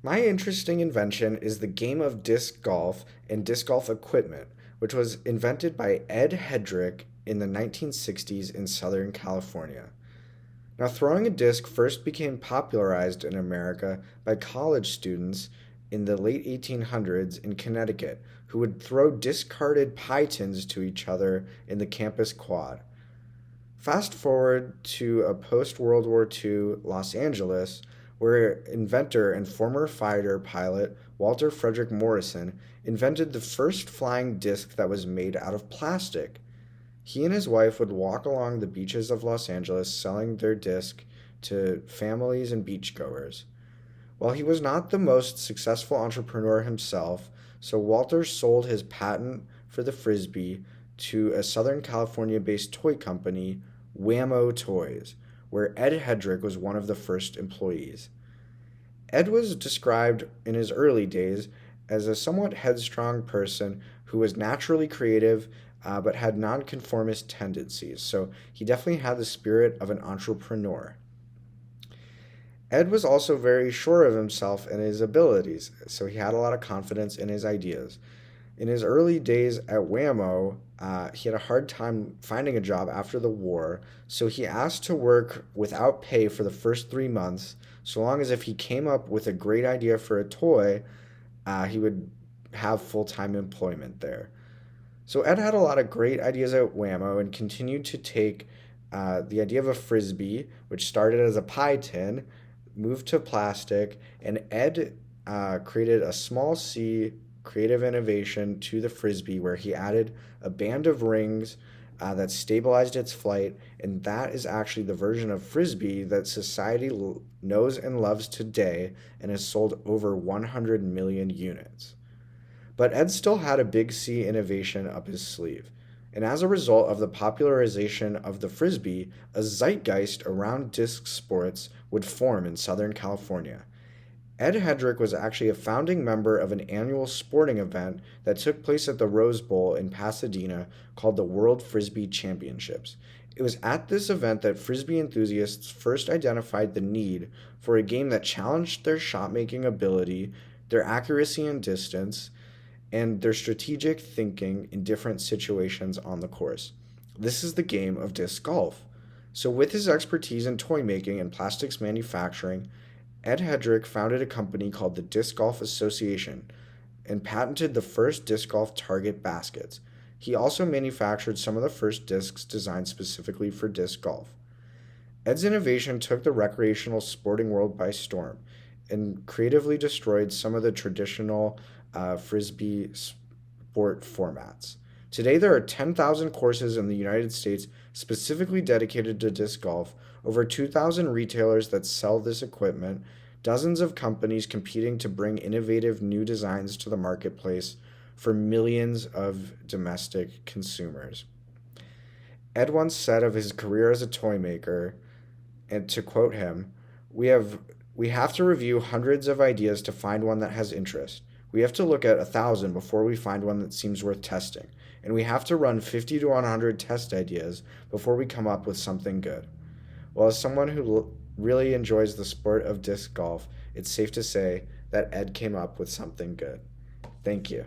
My interesting invention is the game of disc golf and disc golf equipment, which was invented by Ed Headrick in the 1960s in Southern California. Now, throwing a disc first became popularized in America by college students in the late 1800s in Connecticut who would throw discarded pie tins to each other in the campus quad. Fast forward to a post World War II Los Angeles, where inventor and former fighter pilot Walter Frederick Morrison invented the first flying disc that was made out of plastic. He and his wife would walk along the beaches of Los Angeles selling their disc to families and beachgoers. While he was not the most successful entrepreneur himself, so Walter sold his patent for the Frisbee to a Southern California based toy company, Whammo Toys, where Ed Headrick was one of the first employees. Ed was described in his early days as a somewhat headstrong person who was naturally creative but had nonconformist tendencies, so he definitely had the spirit of an entrepreneur. Ed was also very sure of himself and his abilities, so he had a lot of confidence in his ideas. In his early days at Whammo, he had a hard time finding a job after the war, so he asked to work without pay for the first 3 months, so long as if he came up with a great idea for a toy, he would have full-time employment there. So Ed had a lot of great ideas at Whammo and continued to take the idea of a frisbee, which started as a pie tin, moved to plastic, and Ed created a small C creative innovation to the frisbee where he added a band of rings that stabilized its flight, and that is actually the version of frisbee that society knows and loves today and has sold over 100 million units. But Ed still had a big C innovation up his sleeve. And as a result of the popularization of the frisbee, a zeitgeist around disc sports would form in Southern California. Ed Headrick was actually a founding member of an annual sporting event that took place at the Rose Bowl in Pasadena called the World Frisbee Championships. It was at this event that frisbee enthusiasts first identified the need for a game that challenged their shot-making ability, their accuracy and distance, and their strategic thinking in different situations on the course. This is the game of disc golf. So with his expertise in toy making and plastics manufacturing, Ed Headrick founded a company called the Disc Golf Association and patented the first disc golf target baskets. He also manufactured some of the first discs designed specifically for disc golf. Ed's innovation took the recreational sporting world by storm and creatively destroyed some of the traditional frisbee sport formats. Today, there are 10,000 courses in the United States specifically dedicated to disc golf, over 2,000 retailers that sell this equipment, dozens of companies competing to bring innovative new designs to the marketplace for millions of domestic consumers. Ed once said of his career as a toy maker, and to quote him, we have to review hundreds of ideas to find one that has interest. We have to look at 1,000 before we find one that seems worth testing. And we have to run 50 to 100 test ideas before we come up with something good. Well, as someone who really enjoys the sport of disc golf, it's safe to say that Ed came up with something good. Thank you.